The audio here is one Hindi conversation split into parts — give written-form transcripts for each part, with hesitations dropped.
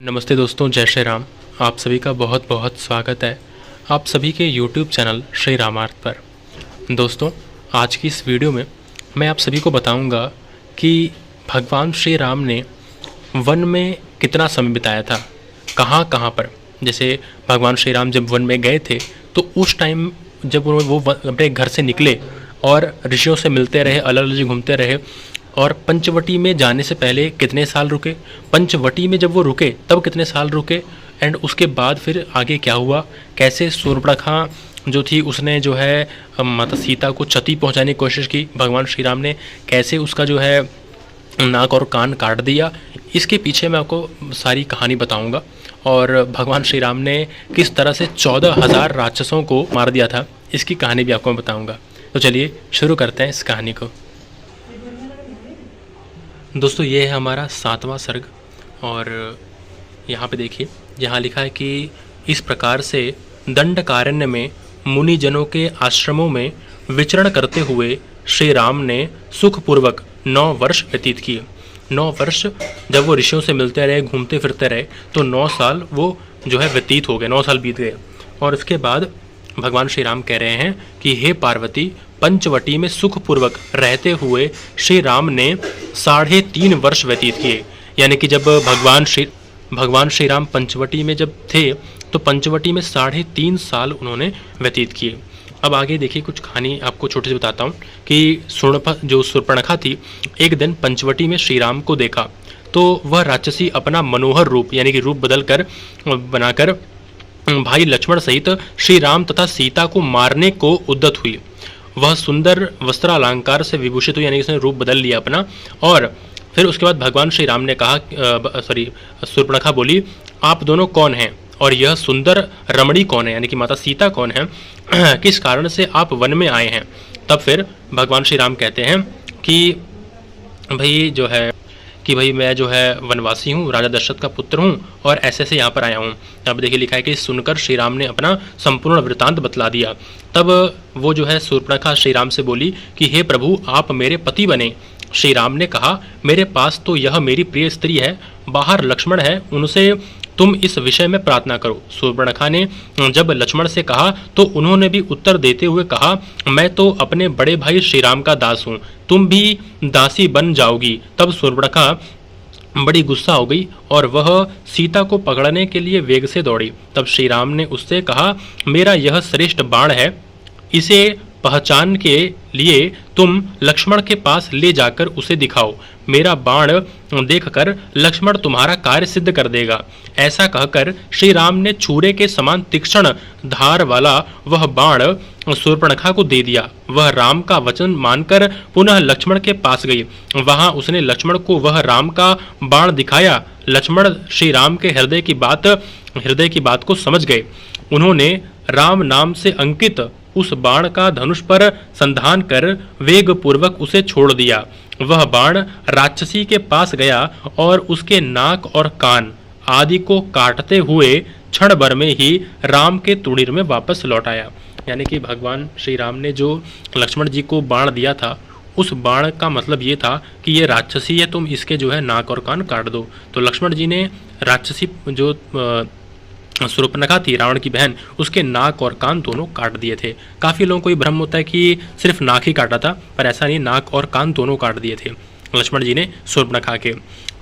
नमस्ते दोस्तों, जय श्री राम। आप सभी का बहुत बहुत स्वागत है आप सभी के YouTube चैनल श्री रामार्थ पर। दोस्तों, आज की इस वीडियो में मैं आप सभी को बताऊंगा कि भगवान श्री राम ने वन में कितना समय बिताया था, कहाँ कहाँ पर। जैसे भगवान श्री राम जब वन में गए थे तो उस टाइम जब वो अपने घर से निकले और ऋषियों से मिलते रहे, अलग अलग घूमते रहे, और पंचवटी में जाने से पहले कितने साल रुके, पंचवटी में जब वो रुके तब कितने साल रुके, एंड उसके बाद फिर आगे क्या हुआ, कैसे शूर्पणखा जो थी उसने जो है माता सीता को क्षति पहुंचाने की कोशिश की, भगवान श्री राम ने कैसे उसका जो है नाक और कान काट दिया। इसके पीछे मैं आपको सारी कहानी बताऊंगा और भगवान श्री राम ने किस तरह से 14,000 राक्षसों को मार दिया था, इसकी कहानी भी आपको मैं बताऊँगा। तो चलिए शुरू करते हैं इस कहानी को। दोस्तों, ये है हमारा 7वां सर्ग और यहाँ पे देखिए, यहाँ लिखा है कि इस प्रकार से दंडकारण्य में मुनिजनों के आश्रमों में विचरण करते हुए श्री राम ने सुखपूर्वक 9 वर्ष व्यतीत किए। 9 वर्ष जब वो ऋषियों से मिलते रहे, घूमते फिरते रहे, तो 9 साल वो जो है व्यतीत हो गए, 9 साल बीत गए। और इसके बाद भगवान श्री राम कह रहे हैं कि हे पार्वती, पंचवटी में सुखपूर्वक रहते हुए श्री राम ने 3.5 वर्ष व्यतीत किए। यानी कि जब भगवान श्री राम पंचवटी में जब थे तो पंचवटी में 3.5 साल उन्होंने व्यतीत किए। अब आगे देखिए, कुछ कहानी आपको छोटी सी बताता हूँ कि शूर्पणखा थी, एक दिन पंचवटी में श्री राम को देखा तो वह राक्षसी अपना मनोहर रूप यानी कि रूप बनाकर भाई लक्ष्मण सहित श्री राम तथा सीता को मारने को उद्यत हुई। वह सुंदर वस्त्रालंकार से विभूषित हुई, यानी कि उसने रूप बदल लिया अपना। और फिर उसके बाद भगवान श्री राम ने कहा, शूर्पणखा बोली, आप दोनों कौन हैं और यह सुंदर रमणी कौन है, यानी कि माता सीता कौन है, किस कारण से आप वन में आए हैं। तब फिर भगवान श्री राम कहते हैं कि भाई मैं जो है वनवासी हूँ, राजा दशरथ का पुत्र हूँ और ऐसे यहाँ पर आया हूँ। अब देखिए लिखा है कि सुनकर श्री राम ने अपना संपूर्ण वृत्तांत बतला दिया। तब वो जो है शूर्पणखा श्री राम से बोली कि हे प्रभु, आप मेरे पति बने। श्री राम ने कहा, मेरे पास तो यह मेरी प्रिय स्त्री है, बाहर लक्ष्मण है, उनसे तुम इस विषय में प्रार्थना करो। शूर्पणखा ने जब लक्ष्मण से कहा तो उन्होंने भी उत्तर देते हुए कहा, मैं तो अपने बड़े भाई श्री राम का दास हूँ, तुम भी दासी बन जाओगी। तब शूर्पणखा बड़ी गुस्सा हो गई और वह सीता को पकड़ने के लिए वेग से दौड़ी। तब श्री राम ने उससे कहा, मेरा यह श्रेष्ठ बाण है, इसे पहचान के लिए तुम लक्ष्मण के पास ले जाकर उसे दिखाओ। मेरा बाण देखकर लक्ष्मण तुम्हारा कार्य सिद्ध कर देगा। ऐसा कहकर श्री राम ने छुरे के समान तीक्ष्ण धार वाला वह बाण शूर्पणखा को दे दिया। वह राम का वचन मानकर पुनः लक्ष्मण के पास गई। वहां उसने लक्ष्मण को वह राम का बाण दिखाया। लक्ष्मण श्री राम के हृदय की बात को समझ गए। उन्होंने राम नाम से अंकित उस बाण का धनुष पर संधान कर वेग पूर्वक उसे छोड़ दिया। वह बाण राक्षसी के पास गया और उसके नाक और कान आदि को काटते हुए क्षण भर में ही राम के तुड़ीर में वापस लौट आया। यानी कि भगवान श्री राम ने जो लक्ष्मण जी को बाण दिया था, उस बाण का मतलब ये था कि ये राक्षसी है, तुम इसके जो है नाक और कान काट दो। तो लक्ष्मण जी ने राक्षसी जो शूर्पणखा थी, रावण की बहन, उसके नाक और कान दोनों काट दिए थे। काफ़ी लोगों को ये भ्रम होता है कि सिर्फ नाक ही काटा था, पर ऐसा नहीं, नाक और कान दोनों काट दिए थे लक्ष्मण जी ने शूर्पणखा के।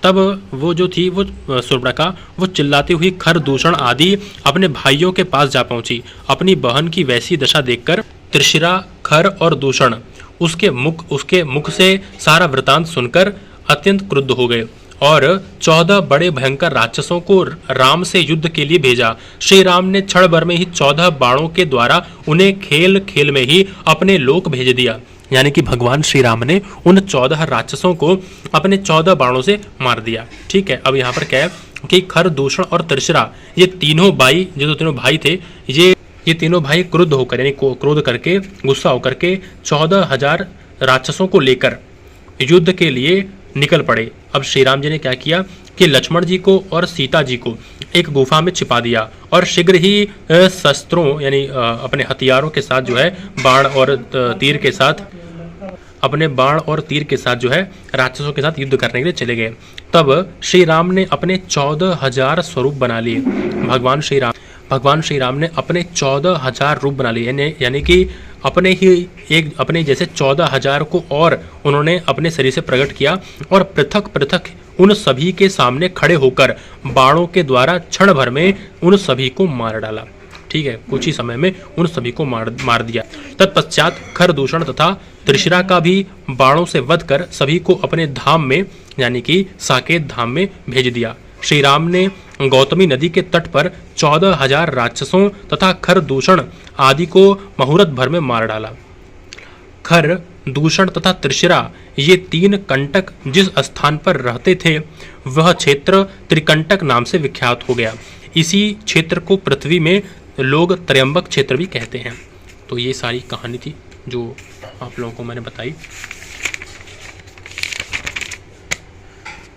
तब वो जो थी वो शूर्पणखा वो चिल्लाती हुई खर, दूषण आदि अपने भाइयों के पास जा पहुंची। अपनी बहन की वैसी दशा देखकर त्रिशिरा, खर और दूषण उसके मुख से सारा वृतांत सुनकर अत्यंत क्रुद्ध हो गए और 14 बड़े भयंकर राक्षसों को राम से युद्ध के लिए भेजा। श्री राम ने क्षण भर में ही 14 बाणों के द्वारा उन्हें खेल खेल में ही अपने लोक भेज दिया। यानी कि भगवान श्री राम ने उन 14 राक्षसों को अपने 14 बाणों से मार दिया। ठीक है, अब यहाँ पर क्या है कि खर, दूषण और त्रिशिरा, ये तीनों भाई थे, ये तीनों भाई क्रुद्ध होकर, यानी क्रोध करके, गुस्सा होकर के 14,000 राक्षसों को लेकर युद्ध के लिए निकल पड़े। अब श्री राम जी ने क्या किया कि लक्ष्मण जी को और सीता जी को एक गुफा में छिपा दिया और शीघ्र ही शस्त्रों यानी अपने हथियारों के साथ जो है बाण और तीर के साथ अपने बाण और तीर के साथ जो है राक्षसों के साथ युद्ध करने के लिए चले गए। तब श्री राम ने अपने 14,000 स्वरूप बना लिए। भगवान श्री राम ने अपने 14,000 रूप बना लिए, यानी कि अपने जैसे 14,000 को और उन्होंने अपने शरीर से प्रकट किया और पृथक पृथक उन सभी के सामने खड़े होकर बाणों के द्वारा क्षण भर में उन सभी को मार डाला। ठीक है, कुछ ही समय में उन सभी को मार दिया। तत्पश्चात खरदूषण तथा त्रिशिरा का भी बाणों से वध कर सभी को अपने धाम में यानी कि साकेत धाम में भेज दिया। श्री राम ने गौतमी नदी के तट पर 14,000 राक्षसों तथा खरदूषण आदि को मुहूर्त भर में मार डाला। खर, दूषण तथा त्रिशिरा ये 3 कंटक जिस स्थान पर रहते थे वह क्षेत्र त्रिकंटक नाम से विख्यात हो गया। इसी क्षेत्र को पृथ्वी में लोग त्रयंबक क्षेत्र भी कहते हैं। तो ये सारी कहानी थी जो आप लोगों को मैंने बताई।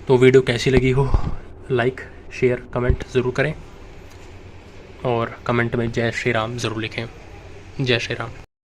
तो वीडियो कैसी लगी हो लाइक शेयर कमेंट ज़रूर करें और कमेंट में जय श्री राम ज़रूर लिखें। जय श्री राम।